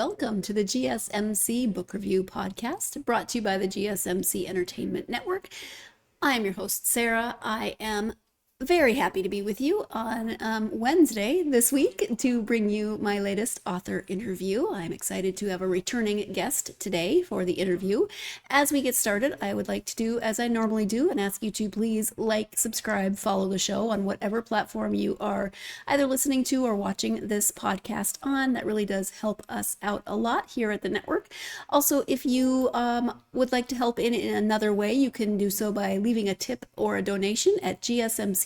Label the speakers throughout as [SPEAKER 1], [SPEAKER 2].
[SPEAKER 1] welcome to the GSMC Book Review Podcast, brought to you by the GSMC Entertainment Network. I am your host, Sarah. I am very happy to be with you on Wednesday this week to bring you my latest author interview. I'm excited to have a returning guest today for the interview. As we get started, I would like to do as I normally do and ask you to please like, subscribe, follow the show on whatever platform you are either listening to or watching this podcast on. That really does help us out a lot here at the network. Also, if you would like to help in another way, you can do so by leaving a tip or a donation at gsmcpodcast.info.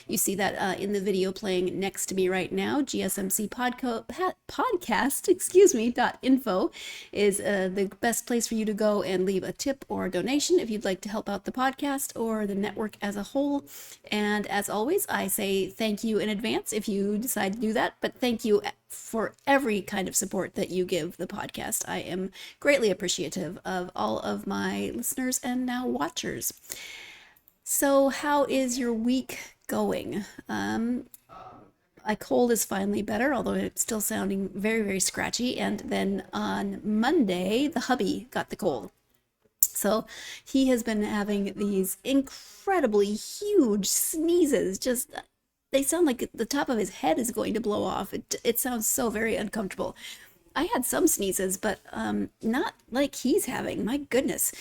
[SPEAKER 1] You see that in the video playing next to me right now. gsmcpodcast.info is the best place for you to go and leave a tip or a donation if you'd like to help out the podcast or the network as a whole. And as always, I say thank you in advance if you decide to do that, but thank you for every kind of support that you give the podcast. I am greatly appreciative of all of my listeners and now watchers. So how is your week going? My cold is finally better, although it's still sounding very, very scratchy. And then on Monday, the hubby got the cold. So he has been having these incredibly huge sneezes. They sound like the top of his head is going to blow off. It sounds so very uncomfortable. I had some sneezes, but not like he's having. My goodness.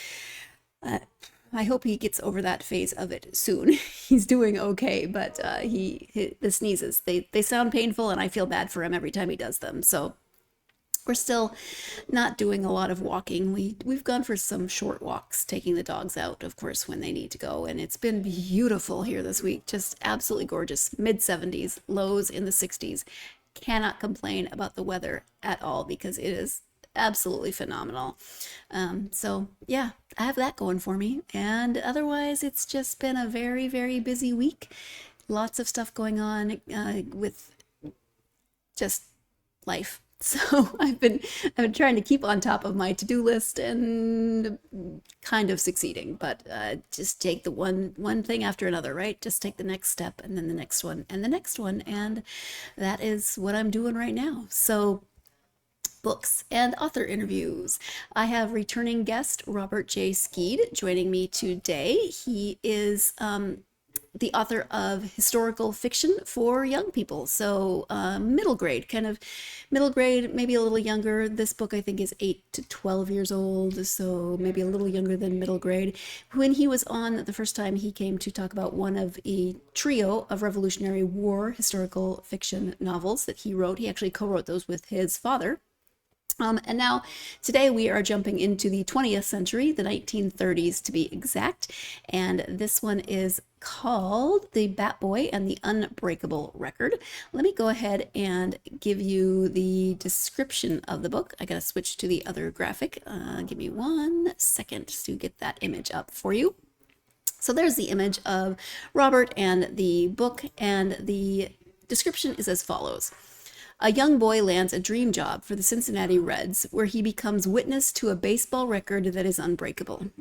[SPEAKER 1] I hope he gets over that phase of it soon. He's doing okay, but the sneezes, they sound painful, and I feel bad for him every time he does them. So we're still not doing a lot of walking. We've gone for some short walks, taking the dogs out, of course, when they need to go. And it's been beautiful here this week. Just absolutely gorgeous. Mid-70s, lows in the 60s. Cannot complain about the weather at all because it is absolutely phenomenal. So yeah, I have that going for me. And otherwise, it's just been a very, very busy week. Lots of stuff going on with just life. So I've been trying to keep on top of my to-do list and kind of succeeding, but just take the one thing after another, right? Just take the next step and then the next one and the next one. And that is what I'm doing right now. So books and author interviews. I have returning guest Robert J. Skead joining me today. He is the author of historical fiction for young people. So middle grade, maybe a little younger. This book I think is 8 to 12 years old, so maybe a little younger than middle grade. When he was on the first time, he came to talk about one of a trio of Revolutionary War historical fiction novels that he wrote. He actually co-wrote those with his father. And now today we are jumping into the 20th century, the 1930s to be exact. And this one is called The Batboy and the Unbreakable Record. Let me go ahead and give you the description of the book. I gotta switch to the other graphic. Give me 1 second to get that image up for you. So there's the image of Robert and the book, and the description is as follows. A young boy lands a dream job for the Cincinnati Reds, where he becomes witness to a baseball record that is unbreakable.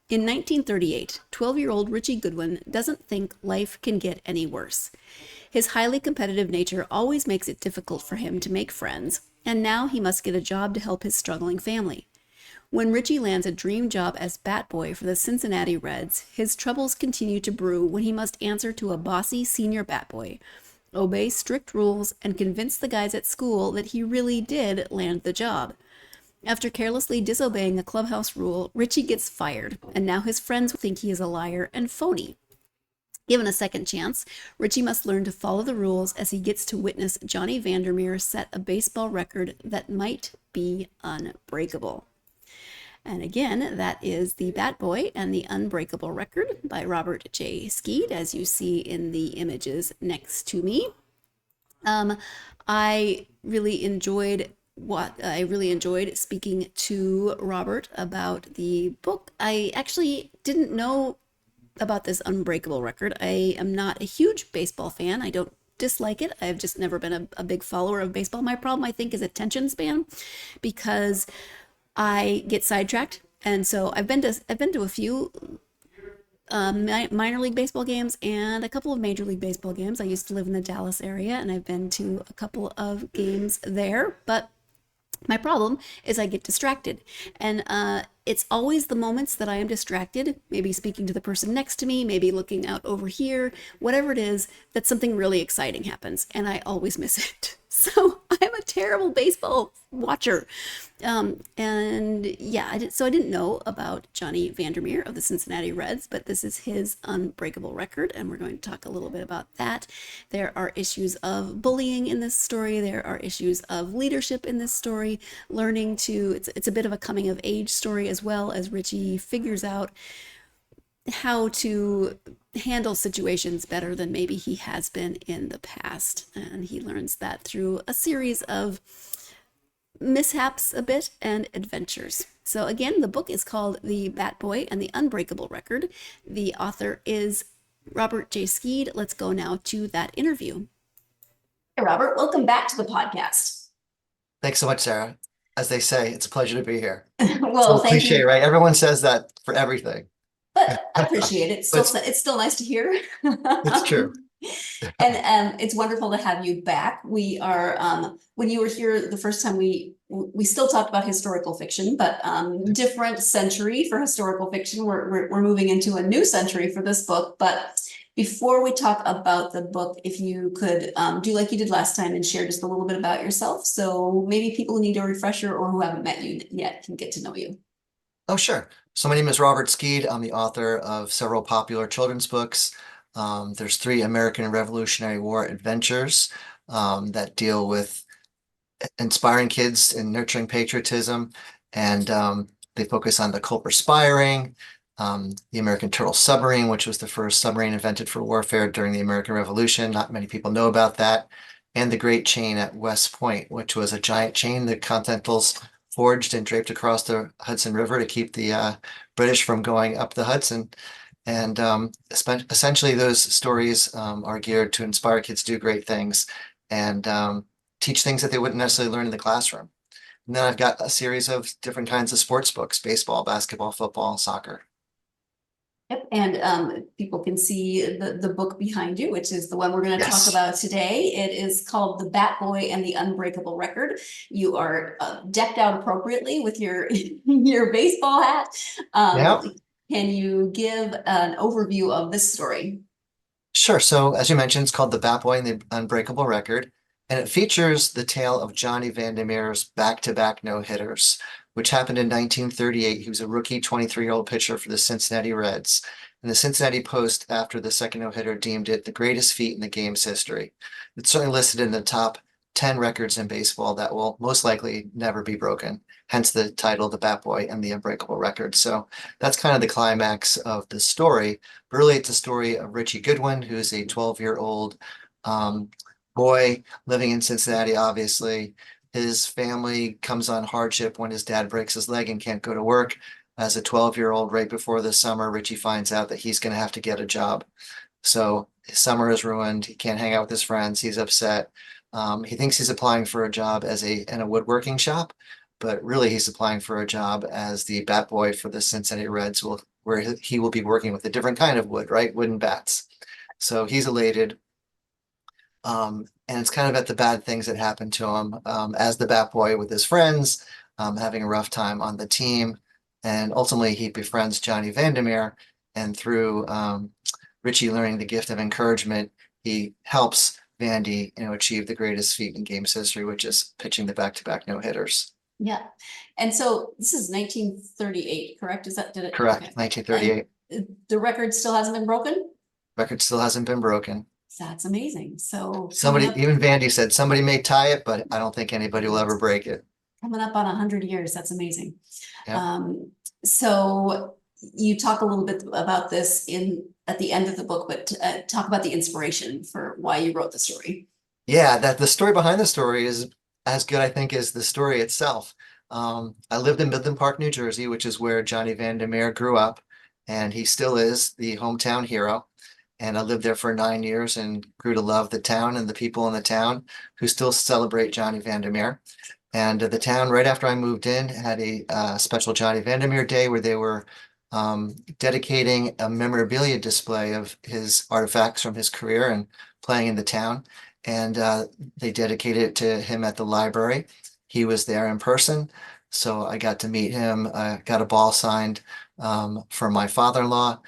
[SPEAKER 1] In 1938, 12-year-old Richie Goodwin doesn't think life can get any worse. His highly competitive nature always makes it difficult for him to make friends, and now he must get a job to help his struggling family. When Richie lands a dream job as Batboy for the Cincinnati Reds, his troubles continue to brew when he must answer to a bossy senior Batboy, obey strict rules, and convince the guys at school that he really did land the job. After carelessly disobeying a clubhouse rule, Richie gets fired, and now his friends think he is a liar and phony. Given a second chance, Richie must learn to follow the rules as he gets to witness Johnny Vander Meer set a baseball record that might be unbreakable. And again, that is The Batboy and the Unbreakable Record by Robert J. Skead, as you see in the images next to me. I really enjoyed speaking to Robert about the book. I actually didn't know about this Unbreakable Record. I am not a huge baseball fan. I don't dislike it. I've just never been a big follower of baseball. My problem, I think, is attention span, because I get sidetracked. And so I've been to a few minor league baseball games and a couple of major league baseball games. I used to live in the Dallas area and I've been to a couple of games there, but my problem is I get distracted. And it's always the moments that I am distracted, maybe speaking to the person next to me, maybe looking out over here, whatever it is, that something really exciting happens. And I always miss it. So I'm a terrible baseball watcher. And yeah, so I didn't know about Johnny Vander Meer of the Cincinnati Reds, but this is his Unbreakable Record, and we're going to talk a little bit about that. There are issues of bullying in this story. There are issues of leadership in this story. Learning to, it's a bit of a coming of age story as well, as Richie figures out how to handle situations better than maybe he has been in the past. And he learns that through a series of mishaps a bit and adventures. So again, the book is called The Batboy and the Unbreakable Record. The author is Robert J. Skead. Let's go now to that interview. Hey, Robert, welcome back to the podcast.
[SPEAKER 2] Thanks so much, Sarah. As they say, it's a pleasure to be here.
[SPEAKER 1] Well,
[SPEAKER 2] thank cliche, you. Right? Everyone says that for everything.
[SPEAKER 1] But I appreciate it. It's still nice to hear.
[SPEAKER 2] It's true.
[SPEAKER 1] And it's wonderful to have you back. We are when you were here the first time, we still talked about historical fiction, but different century for historical fiction. We're moving into a new century for this book. But before we talk about the book, if you could do like you did last time and share just a little bit about yourself, so maybe people who need a refresher or who haven't met you yet can get to know you.
[SPEAKER 2] Oh, sure. So my name is Robert Skead. I'm the author of several popular children's books. There's 3 American Revolutionary War adventures that deal with inspiring kids and nurturing patriotism. And they focus on the Culper Spiring, the American Turtle Submarine, which was the first submarine invented for warfare during the American Revolution. Not many people know about that. And the Great Chain at West Point, which was a giant chain the Continentals forged and draped across the Hudson River to keep the British from going up the Hudson. And essentially those stories are geared to inspire kids to do great things and teach things that they wouldn't necessarily learn in the classroom. And then I've got a series of different kinds of sports books: baseball, basketball, football, soccer.
[SPEAKER 1] Yep, and people can see the book behind you, which is the one we're going to talk about today. It is called The Batboy and the Unbreakable Record. You are decked out appropriately with your your baseball hat. Can you give an overview of this story?
[SPEAKER 2] Sure. So as you mentioned, it's called The Batboy and the Unbreakable Record, and it features the tale of Johnny Vander Meer's back-to-back no-hitters, which happened in 1938. He was a rookie 23-year-old pitcher for the Cincinnati Reds. And the Cincinnati Post, after the second no-hitter, deemed it the greatest feat in the game's history. It's certainly listed in the top 10 records in baseball that will most likely never be broken, hence the title, The Batboy and the Unbreakable Record. So that's kind of the climax of the story. But really, it's a story of Richie Goodwin, who's a 12-year-old boy living in Cincinnati, obviously. His family comes on hardship when his dad breaks his leg and can't go to work. As a 12-year-old, right before the summer, Richie finds out that he's going to have to get a job. So his summer is ruined. He can't hang out with his friends. He's upset. He thinks he's applying for a job in a woodworking shop, but really he's applying for a job as the bat boy for the Cincinnati Reds, where he will be working with a different kind of wood, right? Wooden bats. So he's elated. And it's kind of at the bad things that happen to him as the bat boy with his friends, having a rough time on the team. And ultimately he befriends Johnny Vander Meer, and through Richie learning the gift of encouragement, he helps Vandy, achieve the greatest feat in game's history, which is pitching the back-to-back no-hitters.
[SPEAKER 1] Yeah. And so this is 1938, correct?
[SPEAKER 2] Correct, okay. 1938.
[SPEAKER 1] And the record still hasn't been broken?
[SPEAKER 2] Record still hasn't been broken.
[SPEAKER 1] That's amazing. So
[SPEAKER 2] even Vandy said somebody may tie it, but I don't think anybody will ever break it.
[SPEAKER 1] Coming up on 100 years, that's amazing.
[SPEAKER 2] Yeah.
[SPEAKER 1] So you talk a little bit about this at the end of the book, but talk about the inspiration for why you wrote the story.
[SPEAKER 2] Yeah, that the story behind the story is as good, I think, as the story itself. I lived in Midland Park, New Jersey, which is where Johnny Vander Meer grew up, and he still is the hometown hero. And I lived there for 9 years and grew to love the town and the people in the town who still celebrate Johnny Vander Meer. And the town, right after I moved in, had a special Johnny Vander Meer Day where they were dedicating a memorabilia display of his artifacts from his career and playing in the town. And they dedicated it to him at the library. He was there in person, so I got to meet him. I got a ball signed for my father-in-law.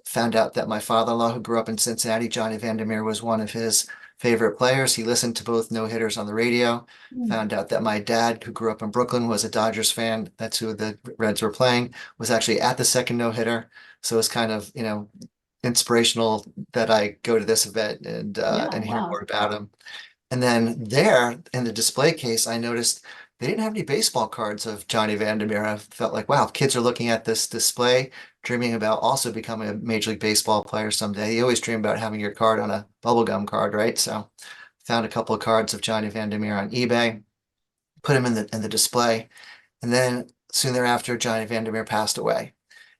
[SPEAKER 2] Found out that my father-in-law, who grew up in Cincinnati, Johnny Vander Meer, was one of his favorite players. He listened to both no-hitters on the radio. Found out that my dad, who grew up in Brooklyn, was a Dodgers fan. That's who the Reds were playing, was actually at the second no-hitter. So it's kind of, inspirational that I go to this event and hear more about him. And then there in the display case, I noticed they didn't have any baseball cards of Johnny Vander Meer. I felt like, wow, kids are looking at this display, dreaming about also becoming a Major League Baseball player someday. You always dream about having your card on a bubblegum card, right? So found a couple of cards of Johnny Vander Meer on eBay, put him in the display. And then soon thereafter, Johnny Vander Meer passed away.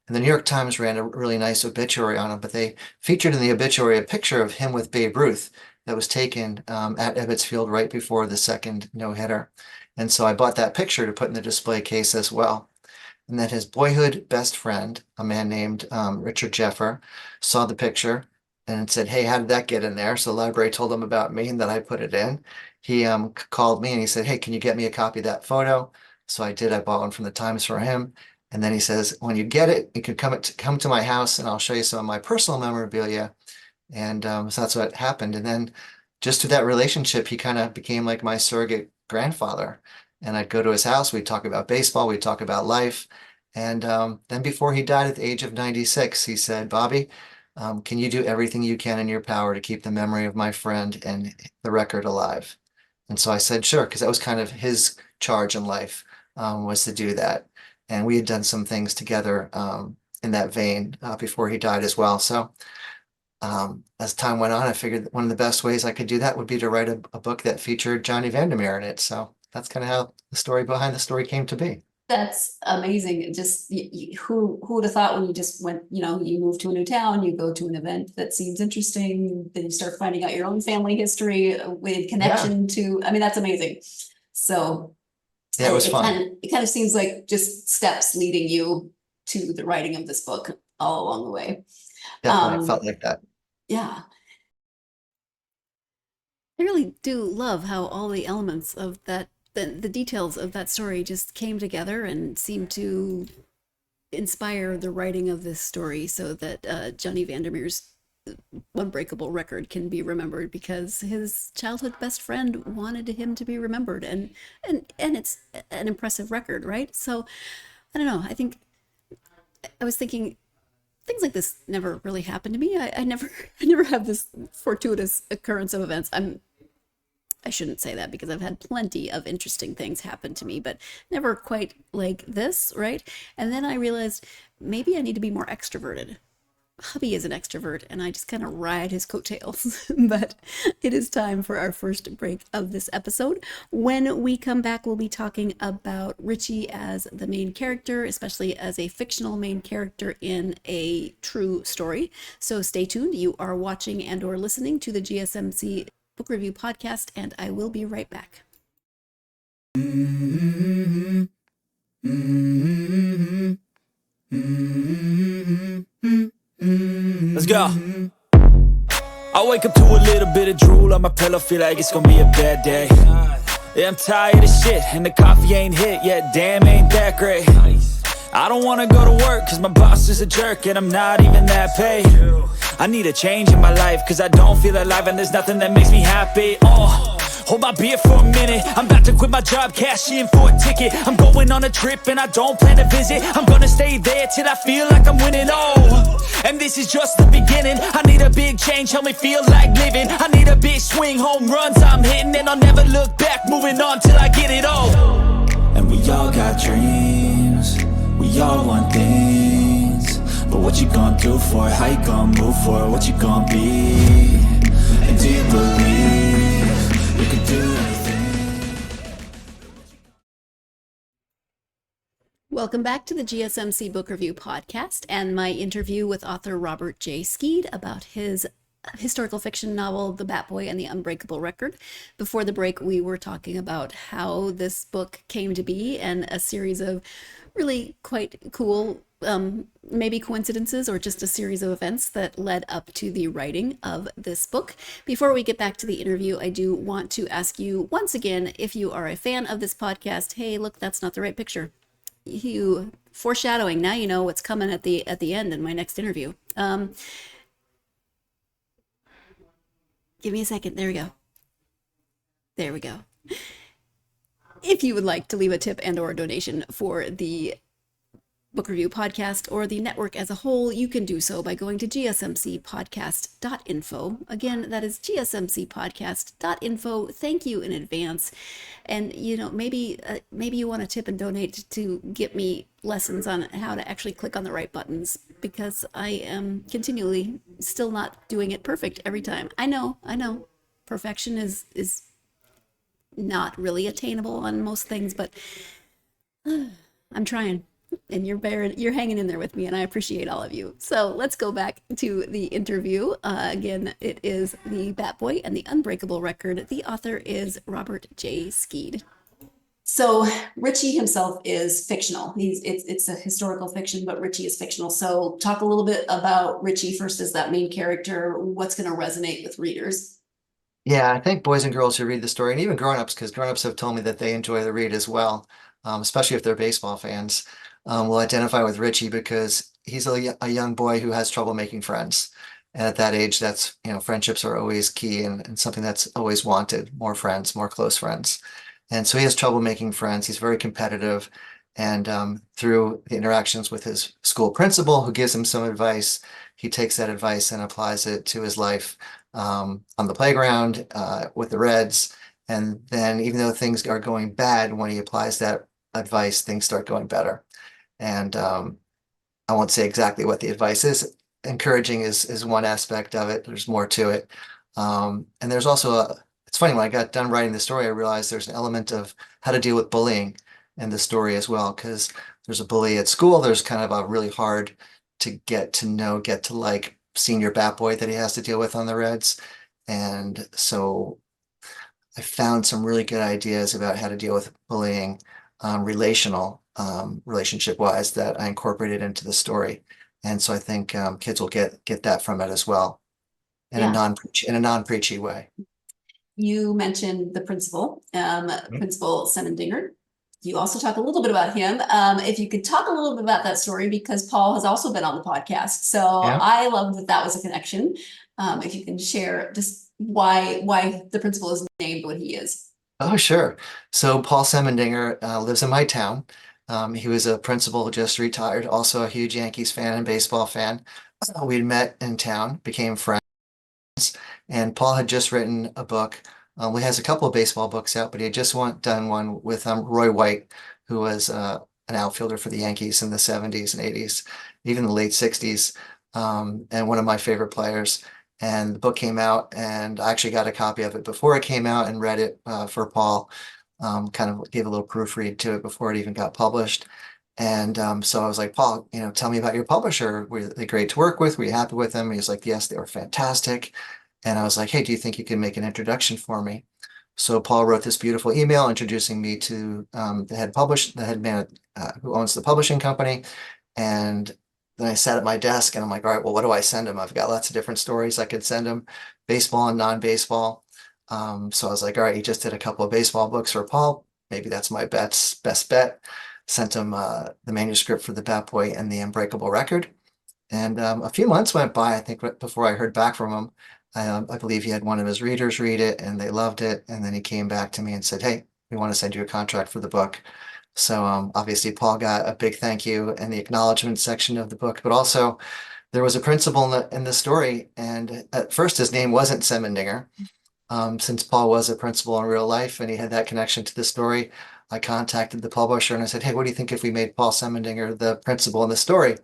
[SPEAKER 2] And the New York Times ran a really nice obituary on him, but they featured in the obituary a picture of him with Babe Ruth that was taken at Ebbets Field right before the second no-hitter. And so I bought that picture to put in the display case as well. And then his boyhood best friend, a man named Richard Jeffer, saw the picture and said, hey, how did that get in there? So the library told him about me and that I put it in. He called me and he said, hey, can you get me a copy of that photo? So I did. I bought one from the Times for him. And then he says, when you get it, you can come to my house and I'll show you some of my personal memorabilia. And so that's what happened. And then just through that relationship, he kind of became like my surrogate grandfather. And I'd go to his house, we'd talk about baseball, we'd talk about life. And then before he died at the age of 96, he said, Bobby, can you do everything you can in your power to keep the memory of my friend and the record alive? And so I said, sure, because that was kind of his charge in life, was to do that. And we had done some things together in that vein before he died as well. So as time went on, I figured that one of the best ways I could do that would be to write a book that featured Johnny Vander Meer in it. So that's kind of how the story behind the story came to be.
[SPEAKER 1] That's amazing. Just who would have thought when you just went, you move to a new town, you go to an event that seems interesting, then you start finding out your own family history with connection to, I mean, that's amazing. So
[SPEAKER 2] yeah, it was fun.
[SPEAKER 1] It kind of seems like just steps leading you to the writing of this book all along the way.
[SPEAKER 2] Definitely felt like that.
[SPEAKER 1] Yeah. I really do love how all the elements of that, the details of that story just came together and seemed to inspire the writing of this story so that Johnny Vander Meer's Unbreakable Record can be remembered because his childhood best friend wanted him to be remembered, and it's an impressive record, right? So I don't know. I was thinking things like this never really happened to me. I never have this fortuitous occurrence of events. I shouldn't say that because I've had plenty of interesting things happen to me, but never quite like this, right? And then I realized maybe I need to be more extroverted. Hubby is an extrovert and I just kind of ride his coattails. But it is time for our first break of this episode. When we come back, we'll be talking about Richie as the main character, especially as a fictional main character in a true story. So stay tuned. You are watching and or listening to the GSMC Book Review Podcast, and I will be right back.
[SPEAKER 3] Let's go. I wake up to a little bit of drool on my pillow, feel like it's gonna be a bad day. Yeah, I'm tired of shit, and the coffee ain't hit yet, damn, ain't that great. I don't wanna go to work, cause my boss is a jerk, and I'm not even that paid. I need a change in my life, cause I don't feel alive, and there's nothing that makes me happy. Hold my beer for a minute, I'm about to quit my job, cash in for a ticket. I'm going on a trip and I don't plan to visit. I'm gonna stay there till I feel like I'm winning, and this is just the beginning. I need a big change, help me feel like living. I need a big swing, home runs I'm hitting, and I'll never look back, moving on till I get it all. And we all got dreams, we all want things, but what you gonna do for it? How you gonna move for it? What you gonna be? And do you believe you can do anything?
[SPEAKER 1] Welcome back to the GSMC Book Review Podcast and my interview with author Robert J. Skead about his historical fiction novel, The Batboy and the Unbreakable Record. Before the break, we were talking about how this book came to be and a series of really quite cool, maybe coincidences or just a series of events that led up to the writing of this book. Before we get back to the interview, I do want to ask you once again, if you are a fan of this podcast, hey, look, that's not the right picture. You foreshadowing. Now you know what's coming at the end in my next interview. Give me a second. There we go. There we go. If you would like to leave a tip and or a donation for the book review podcast or the network as a whole, you can do so by going to gsmcpodcast.info. Again, that is gsmcpodcast.info. Thank you in advance. And maybe you want to tip and donate to get me lessons on how to actually click on the right buttons, because I am continually still not doing it perfect every time. I know. Perfection is not really attainable on most things, but I'm trying. And you're hanging in there with me, and I appreciate all of you. So let's go back to the interview. Again, it is The Batboy and the Unbreakable Record. The author is Robert J. Skead. So Richie himself is fictional. It's a historical fiction, but Richie is fictional. So talk a little bit about Richie first as that main character. What's going to resonate with readers?
[SPEAKER 2] Yeah, I think boys and girls who read the story, and even grown-ups, because grown-ups have told me that they enjoy the read as well, especially if they're baseball fans, will identify with Richie because he's a young boy who has trouble making friends. And at that age, that's, friendships are always key and something that's always wanted, more friends, more close friends. And so he has trouble making friends. He's very competitive. And through the interactions with his school principal, who gives him some advice, he takes that advice and applies it to his life on the playground with the Reds. And then even though things are going bad, when he applies that advice, things start going better. And I won't say exactly what the advice is. Encouraging is one aspect of it. There's more to it. And there's also it's funny, when I got done writing the story, I realized there's an element of how to deal with bullying in the story as well, because there's a bully at school. There's kind of a really hard to get to know, get to like senior Batboy that he has to deal with on the Reds. And so I found some really good ideas about how to deal with bullying, relationship wise, that I incorporated into the story. And so I think kids will get that from it as well, in a non-preachy way.
[SPEAKER 1] You mentioned the principal, Principal Semendinger. You also talk a little bit about him. If you could talk a little bit about that story, because Paul has also been on the podcast. So
[SPEAKER 2] Yeah.
[SPEAKER 1] I love that was a connection. If you can share just why the principal is named what he is.
[SPEAKER 2] Oh, sure. So Paul Semendinger lives in my town. He was a principal, just retired, also a huge Yankees fan and baseball fan. We'd met in town, became friends. And Paul had just written a book. He has a couple of baseball books out, but he had just done one with Roy White, who was an outfielder for the Yankees in the 70s and 80s, even the late 60s, and one of my favorite players. And the book came out, and I actually got a copy of it before it came out and read it for Paul, kind of gave a little proofread to it before it even got published. And so I was like, Paul, tell me about your publisher. Were they great to work with? Were you happy with them? And he was like, yes, they were fantastic. And I was like, hey, do you think you can make an introduction for me? So Paul wrote this beautiful email introducing me to the head man who owns the publishing company. And then I sat at my desk and I'm like, all right, well, what do I send him? I've got lots of different stories I could send him, baseball and non-baseball. So I was like, all right, he just did a couple of baseball books for Paul. Maybe that's my best bet. Sent him the manuscript for The Batboy and the Unbreakable Record. And a few months went by, I think, before I heard back from him. I believe he had one of his readers read it and they loved it. And then he came back to me and said, hey, we want to send you a contract for the book. So obviously Paul got a big thank you in the acknowledgement section of the book, but also there was a principal in the story. And at first his name wasn't Semendinger. Since Paul was a principal in real life and he had that connection to the story, I contacted the publisher and I said, hey, what do you think if we made Paul Semendinger the principal in the story?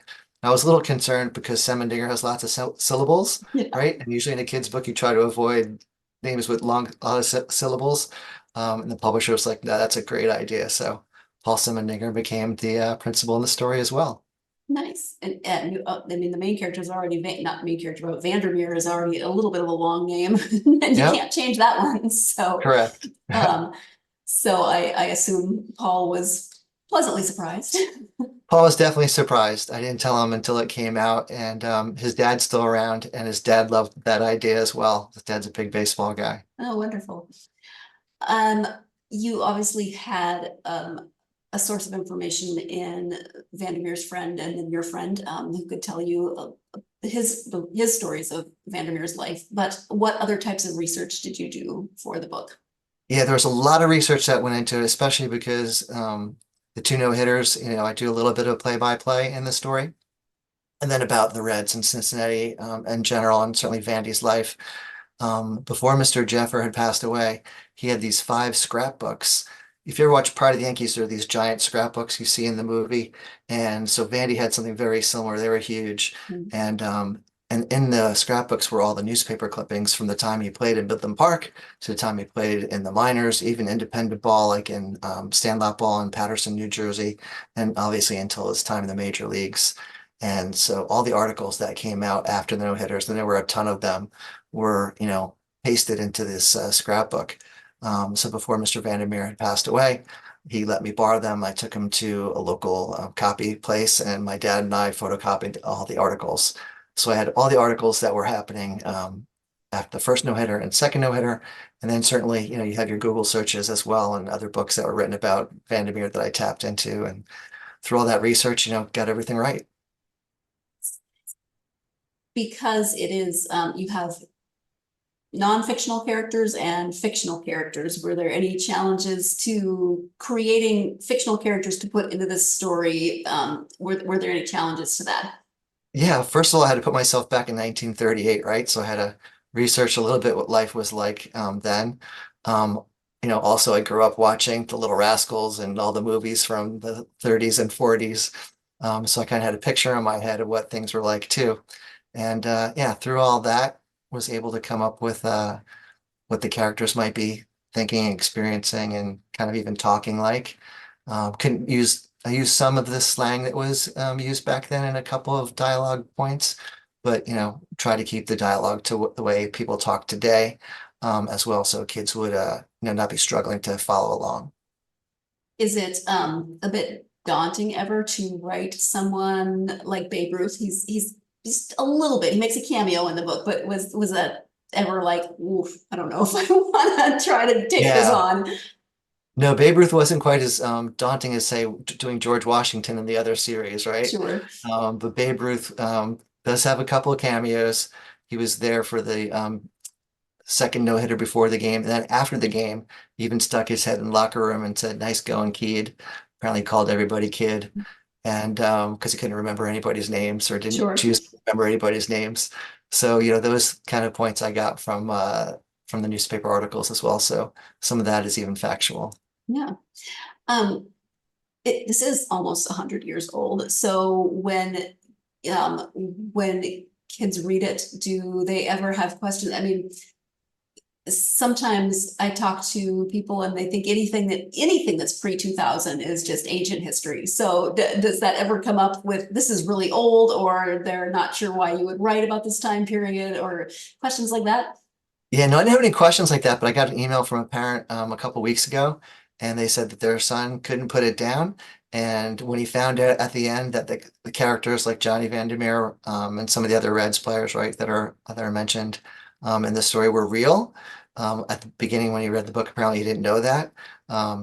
[SPEAKER 2] I was a little concerned because Semendinger has lots of syllables, right? And usually in a kid's book, you try to avoid names with lot of syllables. And the publisher was like, no, that's a great idea. So Paul Semendinger became the principal in the story as well.
[SPEAKER 1] Nice. And you, I mean, the main character is already, not the main character, but Vander Meer is already a little bit of a long name and you
[SPEAKER 2] Yep,
[SPEAKER 1] can't change that one. So,
[SPEAKER 2] correct.
[SPEAKER 1] um, so I assume Paul was pleasantly surprised.
[SPEAKER 2] Paul was definitely surprised. I didn't tell him until it came out, and his dad's still around, and his dad loved that idea as well. His dad's a big baseball guy.
[SPEAKER 1] Oh, wonderful. Um, you obviously had a source of information in Vandermeer's friend and then your friend who could tell you his stories of Vandermeer's life. But what other types of research did you do for the book?
[SPEAKER 2] Yeah, there was a lot of research that went into it, especially because the two no-hitters, I do a little bit of play-by-play in the story. And then about the Reds in Cincinnati in general, and certainly Vandy's life. Before Mr. Jeffer had passed away, he had these 5 scrapbooks. If you ever watch Pride of the Yankees, there are these giant scrapbooks you see in the movie. And so Vandy had something very similar. They were huge.
[SPEAKER 1] Mm.
[SPEAKER 2] And in the scrapbooks were all the newspaper clippings from the time he played in Midland Park to the time he played in the minors, even independent ball, like in Sandlot ball in Paterson, New Jersey, and obviously until his time in the major leagues. And so all the articles that came out after the no-hitters, and there were a ton of them, were, pasted into this scrapbook. So before Mr. Vander Meer had passed away, he let me borrow them. I took him to a local copy place, and my dad and I photocopied all the articles. So I had all the articles that were happening after the first no-hitter and second no-hitter. And then certainly, you have your Google searches as well and other books that were written about Vander Meer that I tapped into. And through all that research, got everything right.
[SPEAKER 1] Because it is, you have non-fictional characters and fictional characters. Were there any challenges to creating fictional characters to put into this story? Were there any challenges to that?
[SPEAKER 2] Yeah, first of all, I had to put myself back in 1938, right? So I had to research a little bit what life was like then. Also I grew up watching The Little Rascals and all the movies from the 30s and 40s. So I kind of had a picture in my head of what things were like too. And yeah, through all that, was able to come up with what the characters might be thinking, experiencing, and kind of even talking like. I used some of the slang that was used back then in a couple of dialogue points, but try to keep the dialogue to the way people talk today as well, so kids would not be struggling to follow along.
[SPEAKER 1] Is it a bit daunting ever to write someone like Babe Ruth? He's just a little bit. He makes a cameo in the book, but was that ever like, oof, I don't know if I want to try to take this
[SPEAKER 2] Yeah.
[SPEAKER 1] on?
[SPEAKER 2] No, Babe Ruth wasn't quite as daunting as, say, doing George Washington in the other series, right?
[SPEAKER 1] Sure.
[SPEAKER 2] But Babe Ruth does have a couple of cameos. He was there for the second no-hitter before the game. And then after the game, he even stuck his head in the locker room and said, "Nice going, kid." Apparently called everybody kid. And because he couldn't remember anybody's names or didn't
[SPEAKER 1] Sure.
[SPEAKER 2] choose to remember anybody's names. So, those kind of points I got from the newspaper articles as well. So some of that is even factual.
[SPEAKER 1] Yeah. This is almost 100 years old. So when kids read it, do they ever have questions? I mean, sometimes I talk to people and they think anything that's pre-2000 is just ancient history. So does that ever come up with, this is really old, or they're not sure why you would write about this time period, or questions like that?
[SPEAKER 2] Yeah, no, I didn't have any questions like that, but I got an email from a parent a couple weeks ago, and they said that their son couldn't put it down. And when he found out at the end that the characters like Johnny Vander Meer and some of the other Reds players, right, that are mentioned in the story were real, at the beginning when he read the book, apparently he didn't know that.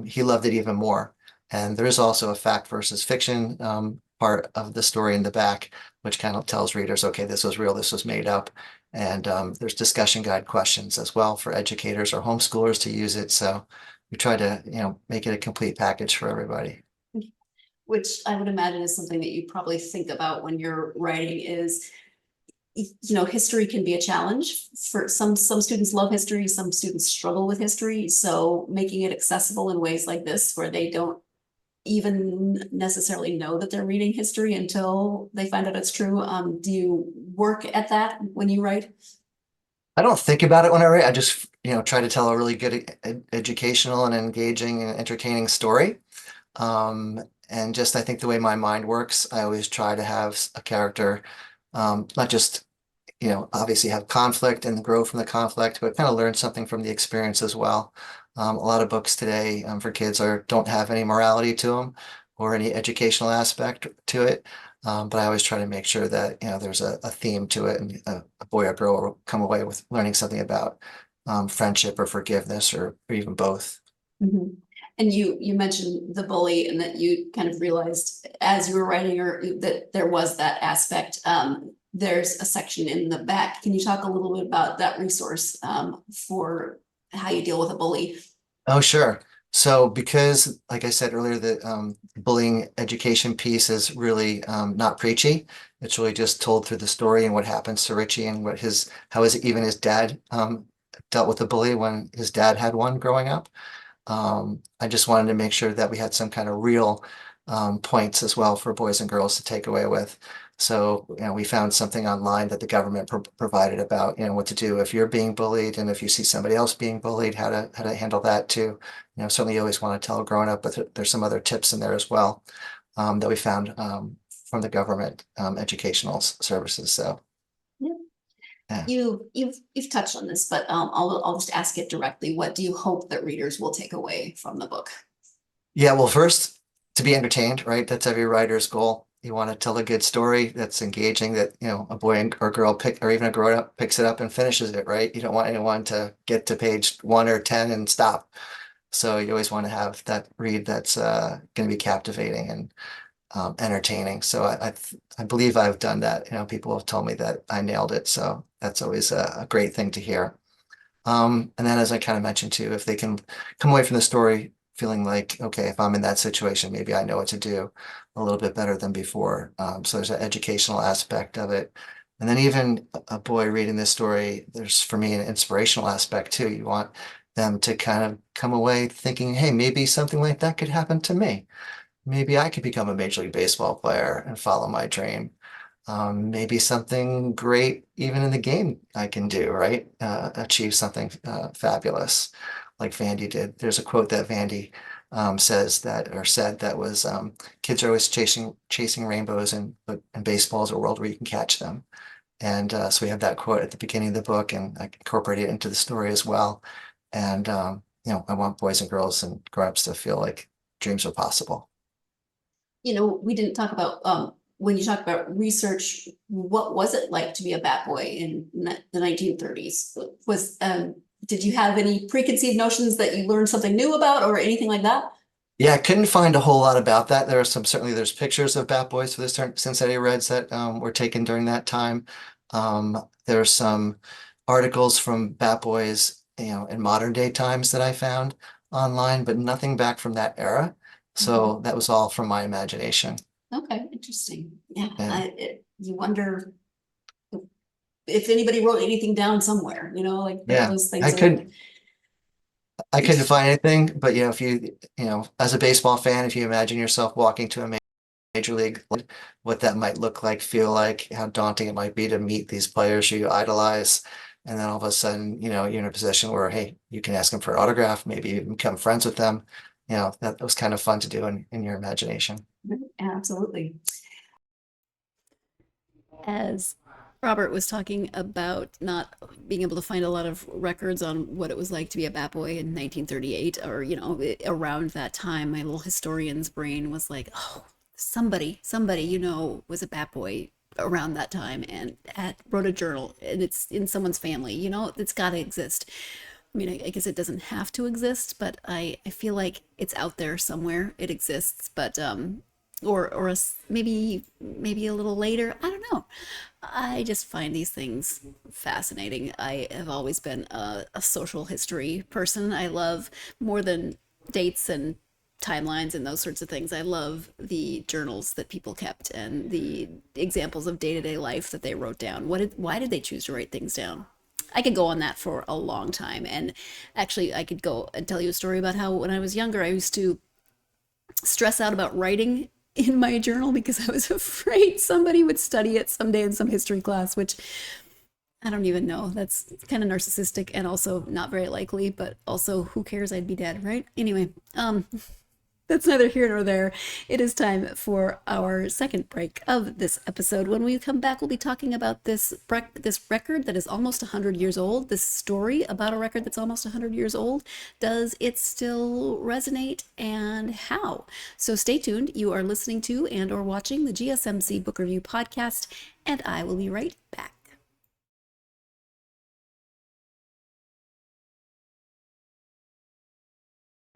[SPEAKER 2] He loved it even more. And there is also a fact versus fiction part of the story in the back, which kind of tells readers, okay, this was real, this was made up. And there's discussion guide questions as well for educators or homeschoolers to use it. So we try to, make it a complete package for everybody.
[SPEAKER 1] Which I would imagine is something that you probably think about when you're writing is, history can be a challenge for some students love history, some students struggle with history. So making it accessible in ways like this, where they don't even necessarily know that they're reading history until they find out it's true. Do you work at that when you write?
[SPEAKER 2] I don't think about it when I write. I just, try to tell a really good educational and engaging and entertaining story. And just I think the way my mind works, I always try to have a character, not just, obviously have conflict and grow from the conflict, but kind of learn something from the experience as well. A lot of books today for kids don't have any morality to them or any educational aspect to it. But I always try to make sure that, there's a theme to it, and a boy or girl will come away with learning something about friendship or forgiveness, or even both.
[SPEAKER 1] Mhm. And you mentioned the bully, and that you kind of realized as you were writing, or that there was that aspect. There's a section in the back. Can you talk a little bit about that resource for how you deal with a bully?
[SPEAKER 2] Oh, sure. So because, like I said earlier, the bullying education piece is really not preachy. It's really just told through the story and what happens to Richie, and even his dad dealt with the bully when his dad had one growing up. I just wanted to make sure that we had some kind of real points as well for boys and girls to take away with. So, we found something online that the government provided about, what to do if you're being bullied, and if you see somebody else being bullied, how to handle that too. Certainly you always want to tell growing up, but there's some other tips in there as well that we found from the government educational services. So,
[SPEAKER 1] Yeah.
[SPEAKER 2] yeah.
[SPEAKER 1] You've touched on this, but I'll just ask it directly. What do you hope that readers will take away from the book?
[SPEAKER 2] Yeah, well, first, to be entertained, right? That's every writer's goal. You want to tell a good story that's engaging, that, a boy or girl or even a grown up picks it up and finishes it, right? You don't want anyone to get to page 1 or 10 and stop. So you always want to have that read that's going to be captivating and entertaining. So I believe I've done that. People have told me that I nailed it. So that's always a great thing to hear. And then, as I kind of mentioned too, if they can come away from the story feeling like, okay, if I'm in that situation, maybe I know what to do a little bit better than before. So there's an educational aspect of it. And then even a boy reading this story, there's for me an inspirational aspect too. You want them to kind of come away thinking, hey, maybe something like that could happen to me. Maybe I could become a Major League Baseball player and follow my dream. Maybe something great, even in the game, I can do, right? Achieve something fabulous, like Vandy did. There's a quote that Vandy said that was, kids are always chasing rainbows, and baseball is a world where you can catch them. And so we have that quote at the beginning of the book, and I incorporate it into the story as well. And I want boys and girls and grown-ups to feel like dreams are possible.
[SPEAKER 1] We didn't talk about when you talk about research, what was it like to be a bat boy in the 1930s? Did you have any preconceived notions that you learned something new about, or anything like that?
[SPEAKER 2] Yeah, I couldn't find a whole lot about that. There's pictures of bat boys for the Cincinnati Reds that were taken during that time. There's some articles from bat boys, in modern day times that I found online, but nothing back from that era. So that was all from my imagination.
[SPEAKER 1] Okay, interesting. Yeah,
[SPEAKER 2] Yeah.
[SPEAKER 1] You wonder if anybody wrote anything down somewhere, like
[SPEAKER 2] Yeah,
[SPEAKER 1] those things
[SPEAKER 2] I
[SPEAKER 1] are.
[SPEAKER 2] could I couldn't find anything, but if as a baseball fan, if you imagine yourself walking to a major league, what that might look like, feel like, how daunting it might be to meet these players you idolize. And then all of a sudden, you're in a position where, hey, you can ask them for an autograph, maybe you become friends with them. That was kind of fun to do in your imagination.
[SPEAKER 1] Absolutely. As Robert was talking about not being able to find a lot of records on what it was like to be a bat boy in 1938, or, around that time, my little historian's brain was like, oh, somebody, was a bat boy around that time and wrote a journal, and it's in someone's family, it's got to exist. I mean, I guess it doesn't have to exist, but I feel like it's out there somewhere. It exists, but or maybe a little later. I don't know. I just find these things fascinating. I have always been a social history person. I love, more than dates and timelines and those sorts of things, I love the journals that people kept and the examples of day-to-day life that they wrote down. Why did they choose to write things down? I could go on that for a long time. And actually, I could go and tell you a story about how when I was younger, I used to stress out about writing in my journal because I was afraid somebody would study it someday in some history class, which I don't even know. That's kind of narcissistic and also not very likely, but also who cares? I'd be dead, right? Anyway, That's neither here nor there. It is time for our second break of this episode. When we come back, we'll be talking about this record that is almost 100 years old, this story about a record that's almost 100 years old. Does it still resonate, and how? So stay tuned. You are listening to and or watching the GSMC Book Review Podcast, and I will be right back.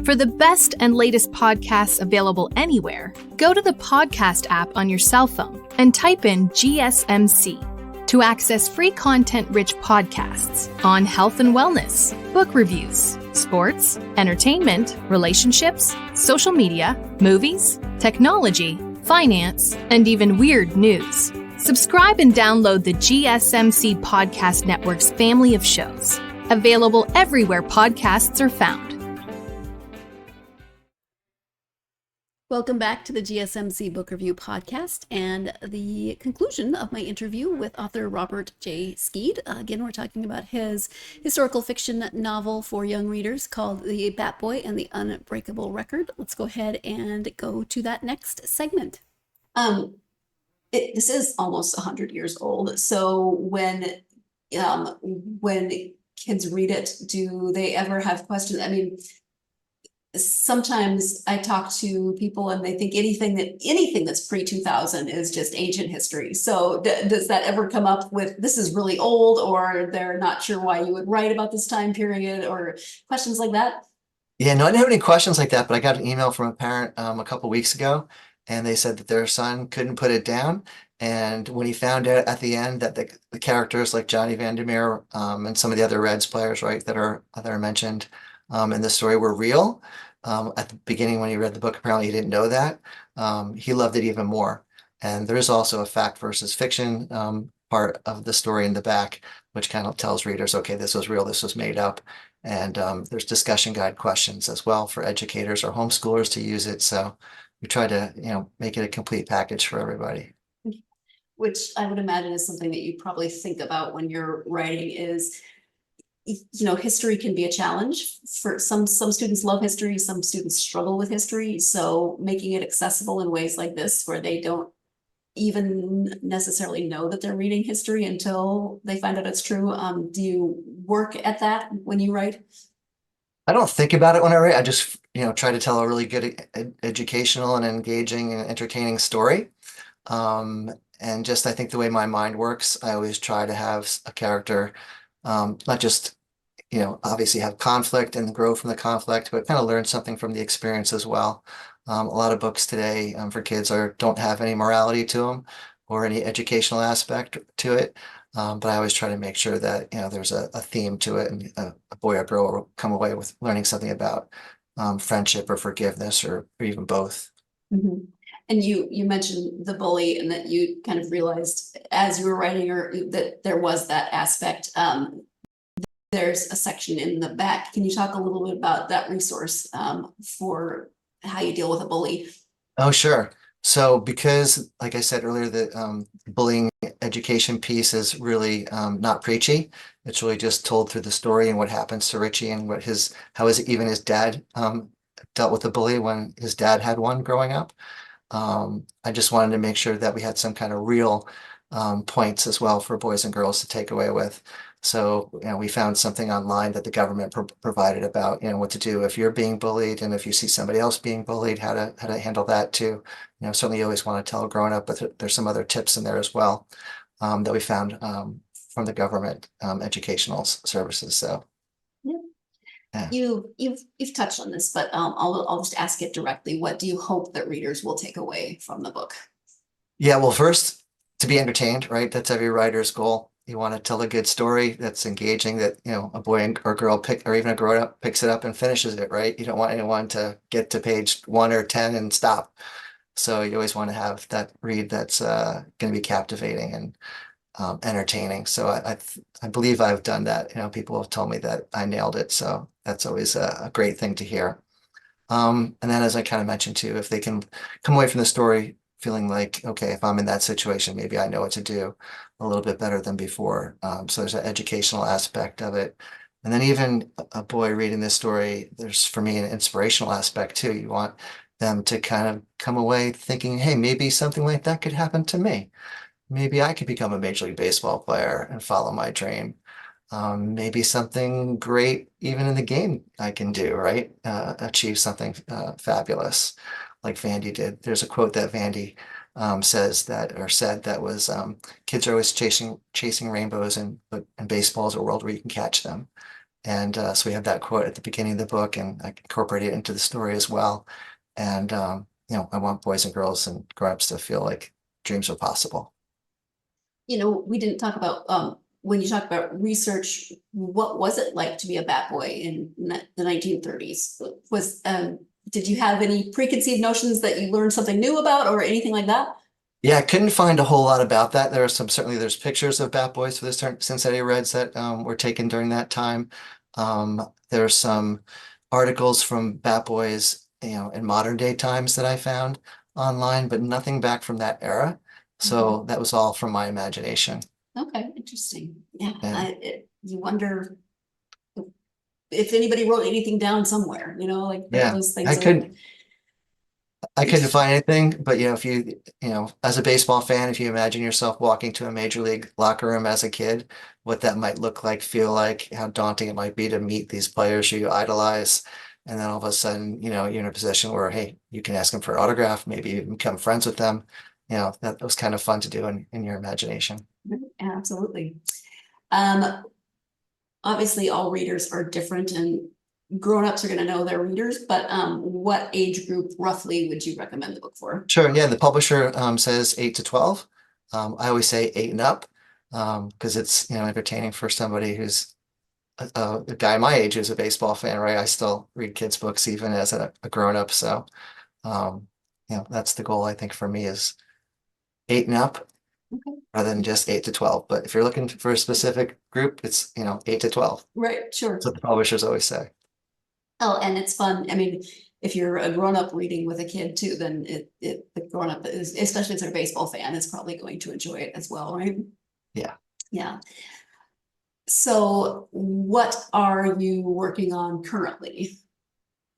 [SPEAKER 4] For the best and latest podcasts available anywhere, go to the podcast app on your cell phone and type in GSMC to access free content-rich podcasts on health and wellness, book reviews, sports, entertainment, relationships, social media, movies, technology, finance, and even weird news. Subscribe and download the GSMC Podcast Network's family of shows, available everywhere podcasts are found.
[SPEAKER 1] Welcome back to the GSMC Book Review Podcast and the conclusion of my interview with author Robert J. Skead. Again, we're talking about his historical fiction novel for young readers called The Batboy and the Unbreakable Record. Let's go ahead and go to that next segment. This is almost 100 years old. So when kids read it, do they ever have questions? I mean, sometimes I talk to people and they think anything that's pre-2000 is just ancient history. So does that ever come up with, this is really old, or they're not sure why you would write about this time period, or questions like that?
[SPEAKER 2] Yeah, no, I didn't have any questions like that, but I got an email from a parent a couple weeks ago, and they said that their son couldn't put it down. And when he found out at the end that the characters like Johnny Vander Meer and some of the other Reds players, right, that are mentioned in the story were real. At the beginning, when he read the book, apparently he didn't know that. He loved it even more. And there is also a fact versus fiction part of the story in the back, which kind of tells readers, okay, this was real, this was made up. And there's discussion guide questions as well for educators or homeschoolers to use it. So we try to, make it a complete package for everybody.
[SPEAKER 1] Which I would imagine is something that you probably think about when you're writing is, history can be a challenge for some students love history, some students struggle with history. So making it accessible in ways like this, where they don't even necessarily know that they're reading history until they find out it's true. Do you work at that when you write?
[SPEAKER 2] I don't think about it when I write. I just, try to tell a really good educational and engaging and entertaining story. And just, I think the way my mind works, I always try to have a character, not just obviously have conflict and grow from the conflict, but kind of learn something from the experience as well. A lot of books today for kids don't have any morality to them or any educational aspect to it. But I always try to make sure that, there's a theme to it, and a boy or girl will come away with learning something about friendship or forgiveness or even both.
[SPEAKER 1] Mm-hmm. And you mentioned the bully, and that you kind of realized as you were writing that there was that aspect. There's a section in the back. Can you talk a little bit about that resource for how you deal with a bully?
[SPEAKER 2] Oh, sure. So because, like I said earlier, the bullying education piece is really not preachy. It's really just told through the story and what happens to Richie and how even his dad dealt with the bully when his dad had one growing up. I just wanted to make sure that we had some kind of real points as well for boys and girls to take away with. So, we found something online that the government provided about, what to do if you're being bullied, and if you see somebody else being bullied, how to handle that too. Certainly you always want to tell growing up, but there's some other tips in there as well that we found from the government educational services. So,
[SPEAKER 1] yeah. You've touched on this, but I'll just ask it directly. What do you hope that readers will take away from the book?
[SPEAKER 2] Yeah, well, first, to be entertained, right? That's every writer's goal. You want to tell a good story that's engaging, that, a boy or girl or even a grown up picks it up and finishes it, right? You don't want anyone to get to page 1 or 10 and stop. So you always want to have that read that's going to be captivating and entertaining. So I believe I've done that. People have told me that I nailed it. So that's always a great thing to hear. And then, as I kind of mentioned too, if they can come away from the story feeling like, okay, if I'm in that situation, maybe I know what to do a little bit better than before. So there's an educational aspect of it. And then even a boy reading this story, there's, for me, an inspirational aspect too. You want them to kind of come away thinking, hey, maybe something like that could happen to me. Maybe I could become a Major League Baseball player and follow my dream. Maybe something great, even in the game, I can do, right? Achieve something fabulous, like Vandy did. There's a quote that Vandy says that, or said, that was, kids are always chasing rainbows, and baseball is a world where you can catch them. And so we have that quote at the beginning of the book, and I incorporate it into the story as well. And I want boys and girls and grown-ups to feel like dreams are possible.
[SPEAKER 1] We didn't talk about, when you talk about research, what was it like to be a bat boy in the 1930s? Did you have any preconceived notions that you learned something new about or anything like that?
[SPEAKER 2] Yeah, I couldn't find a whole lot about that. Certainly there's pictures of bat boys for the Cincinnati Reds that were taken during that time. There's some articles from bat boys, in modern day times that I found online, but nothing back from that era. So that was all from my imagination.
[SPEAKER 1] Okay, interesting. Yeah,
[SPEAKER 2] Yeah.
[SPEAKER 1] You wonder if anybody wrote anything down somewhere, like
[SPEAKER 2] Yeah,
[SPEAKER 1] those things
[SPEAKER 2] I
[SPEAKER 1] are.
[SPEAKER 2] couldn't find anything, but if as a baseball fan, if you imagine yourself walking to a major league locker room as a kid, what that might look like, feel like, how daunting it might be to meet these players you idolize. And then all of a sudden, you're in a position where, hey, you can ask them for an autograph, maybe you become friends with them. That was kind of fun to do in your imagination.
[SPEAKER 1] Absolutely. Obviously all readers are different, and grown-ups are going to know their readers, but what age group roughly would you recommend the book for?
[SPEAKER 2] Sure. Yeah. The publisher says 8 to 12. I always say 8 and up because it's, entertaining for somebody who's a guy my age who's a baseball fan, right? I still read kids' books even as a grown-up. So, that's the goal, I think, for me is 8 and up rather than just 8 to 12. But if you're looking for a specific group, it's, 8 to 12.
[SPEAKER 1] Right, sure.
[SPEAKER 2] That's what the publishers always say.
[SPEAKER 1] Oh, and it's fun. I mean, if you're a grown-up reading with a kid too, then the grown-up is, especially if they're a baseball fan, is probably going to enjoy it as well, right?
[SPEAKER 2] Yeah.
[SPEAKER 1] Yeah. So what are you working on currently?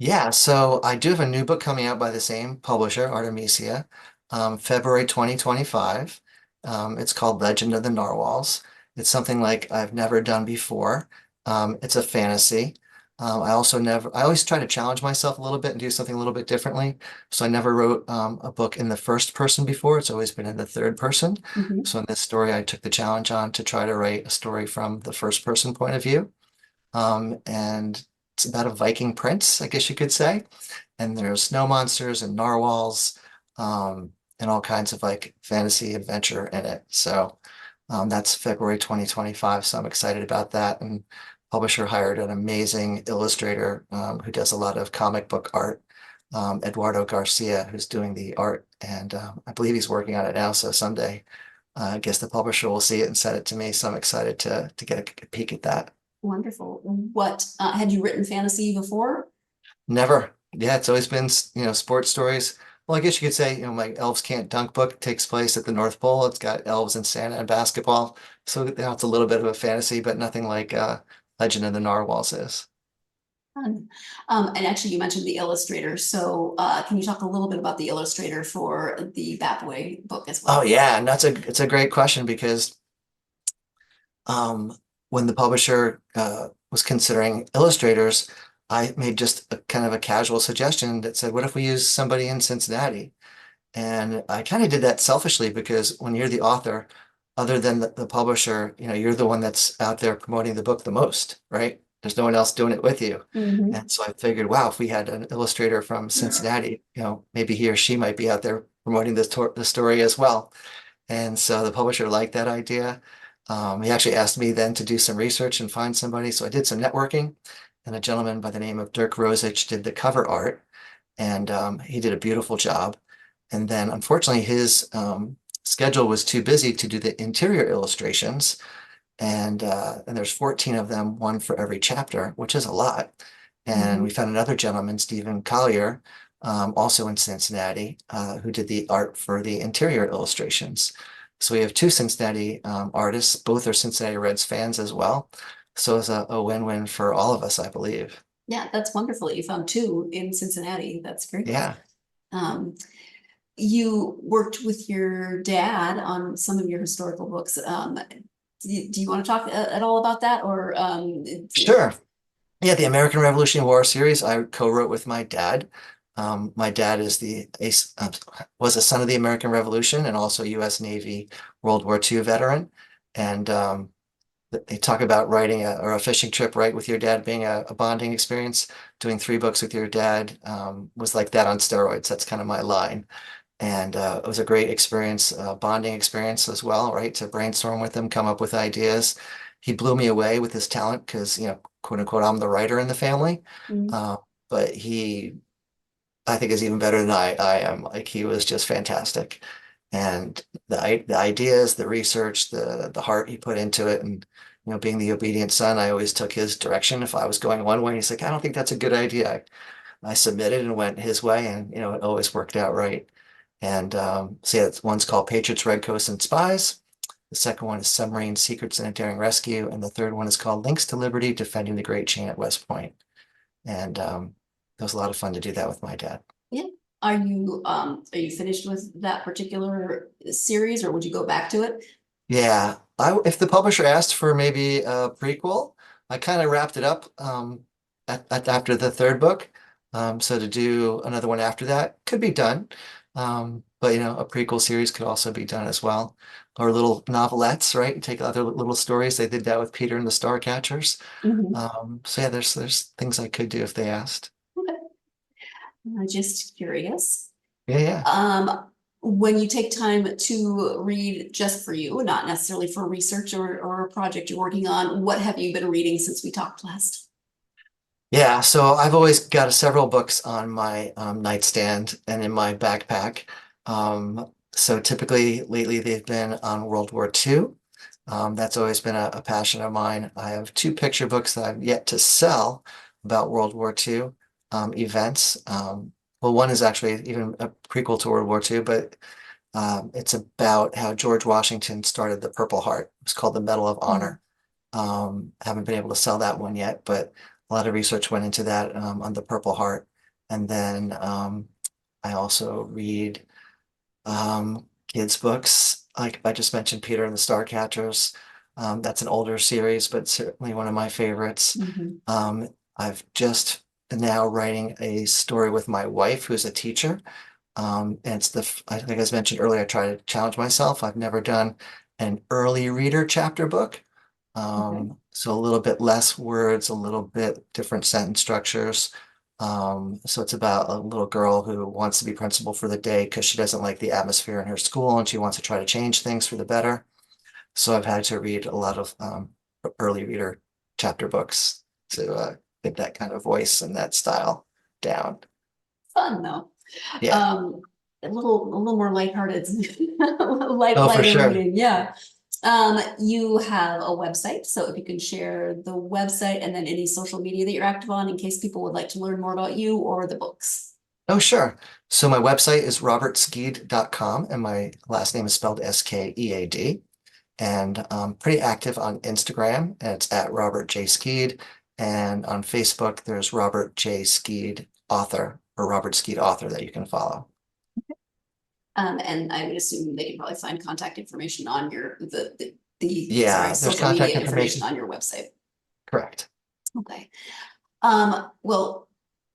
[SPEAKER 2] Yeah, so I do have a new book coming out by the same publisher, Artemisia, February 2025. It's called Legend of the Narwhals. It's something like I've never done before. It's a fantasy. I always try to challenge myself a little bit and do something a little bit differently. So I never wrote a book in the first person before. It's always been in the third person. So in this story, I took the challenge on to try to write a story from the first person point of view. And it's about a Viking prince, I guess you could say. And there's snow monsters and narwhals, and all kinds of like fantasy adventure in it. So that's February 2025. So I'm excited about that. And publisher hired an amazing illustrator who does a lot of comic book art, Eduardo Garcia, who's doing the art. And I believe he's working on it now. So someday, I guess the publisher will see it and send it to me. So I'm excited to get a peek at that.
[SPEAKER 1] Wonderful. What had you written fantasy before?
[SPEAKER 2] Never. Yeah, it's always been, sports stories. Well, I guess you could say, my Elves Can't Dunk book takes place at the North Pole. It's got elves and Santa and basketball. So, it's a little bit of a fantasy, but nothing like Legend of the Narwhals is.
[SPEAKER 1] Fun. And actually you mentioned the illustrator. So can you talk a little bit about the illustrator for the Batboy book as well?
[SPEAKER 2] Oh yeah, and it's a great question because when the publisher was considering illustrators, I made just a kind of a casual suggestion that said, what if we use somebody in Cincinnati? And I kind of did that selfishly because when you're the author, other than the publisher, you're the one that's out there promoting the book the most, right? There's no one else doing it with you. And so I figured, wow, if we had an illustrator from Cincinnati, maybe he or she might be out there promoting the story as well. And so the publisher liked that idea. He actually asked me then to do some research and find somebody. So I did some networking, and a gentleman by the name of Dirk Rosich did the cover art, and he did a beautiful job. And then unfortunately his schedule was too busy to do the interior illustrations. And there's 14 of them, one for every chapter, which is a lot. And we found another gentleman, Stephen Collier, also in Cincinnati, who did the art for the interior illustrations. So we have two Cincinnati artists, both are Cincinnati Reds fans as well. So it's a win-win for all of us, I believe.
[SPEAKER 1] Yeah, that's wonderful. You found two in Cincinnati. That's great.
[SPEAKER 2] Yeah.
[SPEAKER 1] You worked with your dad on some of your historical books. Do you want to talk at all about that, or
[SPEAKER 2] Sure. Yeah, the American Revolutionary War series I co-wrote with my dad. My dad is was a son of the American Revolution and also U.S. Navy World War II veteran. And they talk about writing or a fishing trip, right, with your dad being a bonding experience. Doing 3 books with your dad was like that on steroids. That's kind of my line. And it was a great experience, bonding experience as well, right? To brainstorm with him, come up with ideas. He blew me away with his talent because, quote unquote, I'm the writer in the family.
[SPEAKER 1] Mhm.
[SPEAKER 2] But I think, is even better than I am. Like, he was just fantastic. And the ideas, the research, the heart he put into it, and being the obedient son, I always took his direction. If I was going one way, he's like, I don't think that's a good idea. I submitted and went his way, and it always worked out right. And so yeah, one's called Patriots, Redcoats, and Spies. The second one is Submarine Secrets and a Daring Rescue, and the third one is called Links to Liberty: Defending the Great Chain at West Point. And it was a lot of fun to do that with my dad.
[SPEAKER 1] Yeah. Are you finished with that particular series, or would you go back to it?
[SPEAKER 2] Yeah, if the publisher asked for maybe a prequel, I kind of wrapped it up after the 3rd book. So to do another one after that could be done. But a prequel series could also be done as well. Or little novelettes, right? You take other little stories. They did that with Peter and the Starcatchers. So yeah, there's things I could do if they asked.
[SPEAKER 1] Okay. I'm just curious.
[SPEAKER 2] Yeah.
[SPEAKER 1] When you take time to read just for you, not necessarily for research or a project you're working on, what have you been reading since we talked last?
[SPEAKER 2] Yeah, so I've always got several books on my nightstand and in my backpack. So typically lately they've been on World War II. That's always been a passion of mine. I have 2 picture books that I've yet to sell about World War II events. Well, one is actually even a prequel to World War II, but it's about how George Washington started the Purple Heart. It's called the Medal of Honor. Haven't been able to sell that one yet, but a lot of research went into that on the Purple Heart. And then I also read kids' books. Like I just mentioned, Peter and the Starcatchers. That's an older series, but certainly one of my favorites. I've just now writing a story with my wife, who's a teacher. And it's I think as mentioned earlier, I try to challenge myself. I've never done an early reader chapter book. So a little bit less words, a little bit different sentence structures. So it's about a little girl who wants to be principal for the day because she doesn't like the atmosphere in her school and she wants to try to change things for the better. So I've had to read a lot of early reader chapter books to get that kind of voice and that style down.
[SPEAKER 1] Fun though.
[SPEAKER 2] Yeah.
[SPEAKER 1] A little more lighthearted,
[SPEAKER 2] Oh, for
[SPEAKER 1] lighter
[SPEAKER 2] sure.
[SPEAKER 1] reading. Yeah. You have a website, so if you can share the website and then any social media that you're active on in case people would like to learn more about you or the books.
[SPEAKER 2] Oh, sure. So my website is robertskead.com and my last name is spelled Skead. And I'm pretty active on Instagram, and it's at Robert J. Skead. And on Facebook, there's Robert J. Skead Author or Robert Skead Author that you can follow.
[SPEAKER 1] And I would assume they can probably find contact information on your
[SPEAKER 2] Yeah, there's
[SPEAKER 1] social
[SPEAKER 2] contact
[SPEAKER 1] media information
[SPEAKER 2] information.
[SPEAKER 1] on your website.
[SPEAKER 2] Correct.
[SPEAKER 1] Okay. Well,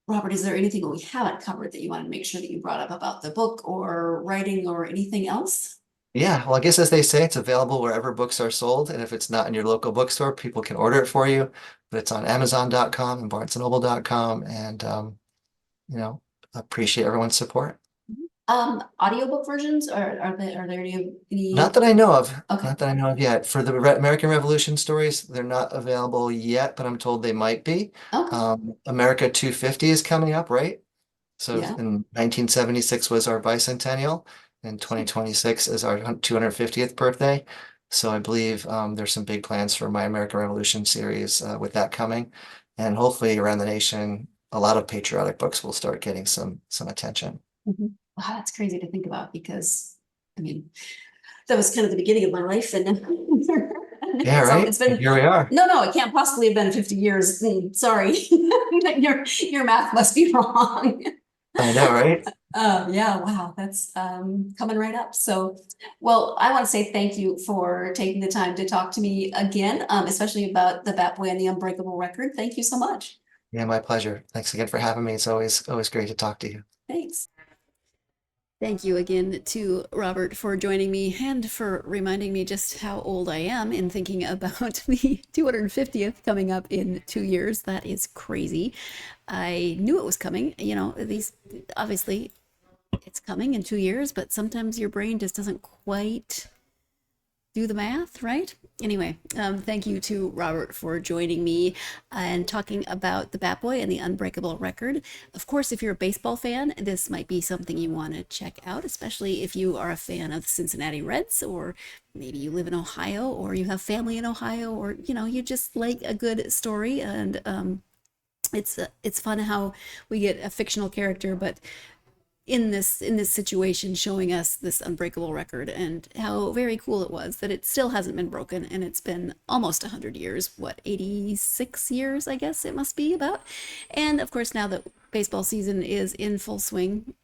[SPEAKER 1] Robert, is there anything that we haven't covered that you want to make sure that you brought up about the book or writing or anything else?
[SPEAKER 2] Yeah, well, I guess as they say, it's available wherever books are sold. And if it's not in your local bookstore, people can order it for you. But it's on Amazon.com and BarnesandNoble.com. And, appreciate everyone's support.
[SPEAKER 1] Audiobook versions, or are there any?
[SPEAKER 2] Not that I know of.
[SPEAKER 1] Okay.
[SPEAKER 2] Not that I know of yet. For the American Revolution stories, they're not available yet, but I'm told they might be.
[SPEAKER 1] Okay.
[SPEAKER 2] America 250 is coming up, right? So
[SPEAKER 1] Yeah.
[SPEAKER 2] in 1976 was our bicentennial, and 2026 is our 250th birthday. So I believe there's some big plans for my American Revolution series with that coming. And hopefully around the nation, a lot of patriotic books will start getting some attention.
[SPEAKER 1] Wow, that's crazy to think about because, I mean, that was kind of the beginning of my life, and
[SPEAKER 2] Yeah,
[SPEAKER 1] so
[SPEAKER 2] right.
[SPEAKER 1] it's been.
[SPEAKER 2] Here we are.
[SPEAKER 1] No, it can't possibly have been 50 years. Sorry, your math must be wrong.
[SPEAKER 2] I know, right?
[SPEAKER 1] Yeah, wow, that's coming right up. So, well, I want to say thank you for taking the time to talk to me again, especially about the Batboy and the Unbreakable Record. Thank you so much.
[SPEAKER 2] Yeah, my pleasure. Thanks again for having me. It's always great to talk to you.
[SPEAKER 1] Thanks. Thank you again to Robert for joining me and for reminding me just how old I am in thinking about the 250th coming up in 2 years. That is crazy. I knew it was coming. These obviously it's coming in 2 years, but sometimes your brain just doesn't quite do the math, right? Anyway, thank you to Robert for joining me and talking about the Batboy and the Unbreakable Record. Of course, if you're a baseball fan, this might be something you want to check out, especially if you are a fan of the Cincinnati Reds, or maybe you live in Ohio, or you have family in Ohio, or you just like a good story. And it's fun how we get a fictional character, but in this situation, showing us this unbreakable record and how very cool it was that it still hasn't been broken, and it's been almost 100 years, 86 years, I guess it must be about. And of course, now that baseball season is in full swing,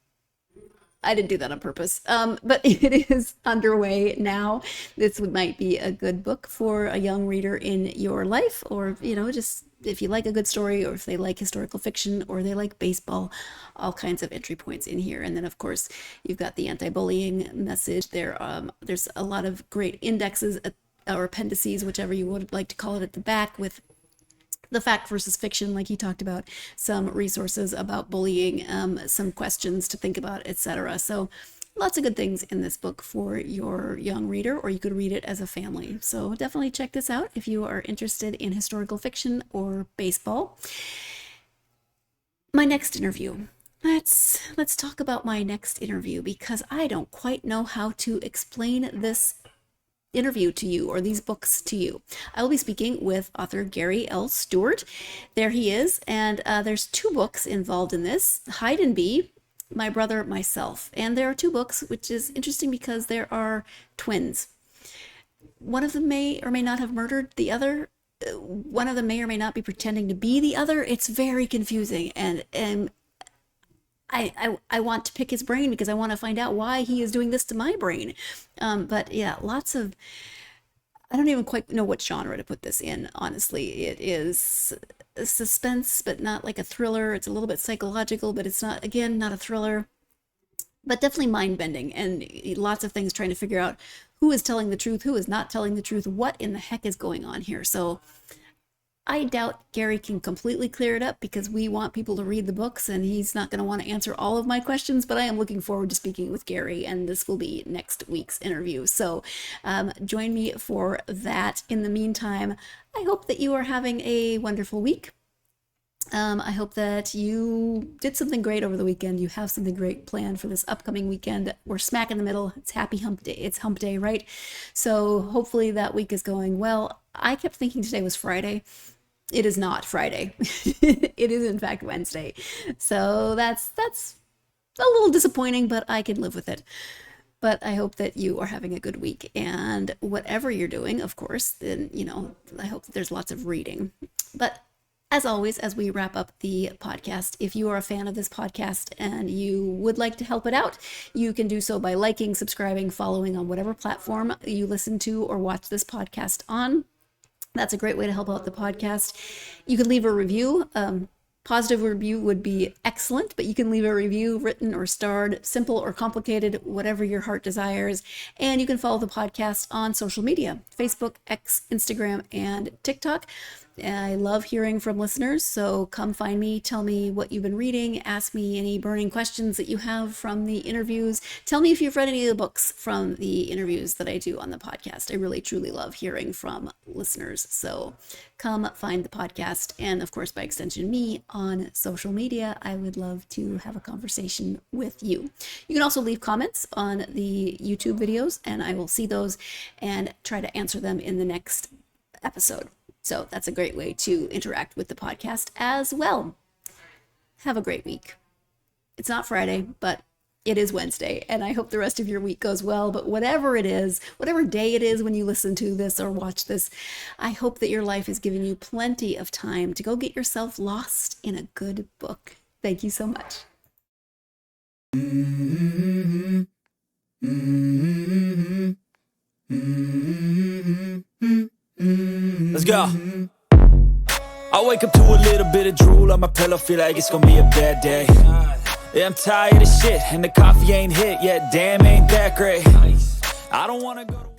[SPEAKER 1] I didn't do that on purpose, but it is underway now. This might be a good book for a young reader in your life, or just if you like a good story, or if they like historical fiction, or they like baseball. All kinds of entry points in here. And then of course you've got the anti-bullying message there. There's a lot of great indexes or appendices, whichever you would like to call it, at the back, with the fact versus fiction, like he talked about, some resources about bullying, some questions to think about, etc. So lots of good things in this book for your young reader, or you could read it as a family. So definitely check this out if you are interested in historical fiction or baseball. My next interview. Let's talk about my next interview, because I don't quite know how to explain this interview to you, or these books to you. I will be speaking with author Gary L. Stewart. There he is, and there's 2 books involved in this: Hide and Be, My Brother, Myself. And there are 2 books, which is interesting because there are twins. One of them may or may not have murdered the other. One of them may or may not be pretending to be the other. It's very confusing, and I want to pick his brain because I want to find out why he is doing this to my brain. But yeah, lots of, I don't even quite know what genre to put this in, honestly. It is a suspense, but not like a thriller. It's a little bit psychological, but it's not, again, not a thriller, but definitely mind-bending, and lots of things trying to figure out who is telling the truth, who is not telling the truth, what in the heck is going on here. So I doubt Gary can completely clear it up, because we want people to read the books, and he's not going to want to answer all of my questions, but I am looking forward to speaking with Gary, and this will be next week's interview. So join me for that. In the meantime, I hope that you are having a wonderful week. I hope that you did something great over the weekend. You have something great planned for this upcoming weekend. We're smack in the middle. It's happy hump day. It's hump day, right? So hopefully that week is going well. I kept thinking today was Friday. It is not Friday. It is in fact Wednesday. So that's a little disappointing, but I can live with it. But I hope that you are having a good week, and whatever you're doing, of course, then, I hope that there's lots of reading. But as always, as we wrap up the podcast, if you are a fan of this podcast and you would like to help it out, you can do so by liking, subscribing, following on whatever platform you listen to or watch this podcast on. That's a great way to help out the podcast. You can leave a review. Positive review would be excellent, but you can leave a review, written or starred, simple or complicated, whatever your heart desires. And you can follow the podcast on social media: Facebook, X, Instagram, and TikTok. I love hearing from listeners, so come find me, tell me what you've been reading, ask me any burning questions that you have from the interviews. Tell me if you've read any of the books from the interviews that I do on the podcast. I really, truly love hearing from listeners. So come find the podcast, and of course, by extension, me on social media. I would love to have a conversation with you. You can also leave comments on the YouTube videos, and I will see those and try to answer them in the next episode. So that's a great way to interact with the podcast as well. Have a great week. It's not Friday, but it is Wednesday, and I hope the rest of your week goes well. But whatever it is, whatever day it is when you listen to this or watch this, I hope that your life is giving you plenty of time to go get yourself lost in a good book. Thank you so much.
[SPEAKER 3] Let's go. I wake up to a little bit of drool on my pillow, feel like it's gonna be a bad day. Yeah, I'm tired of shit, and the coffee ain't hit yet, damn, ain't that great. I don't wanna go to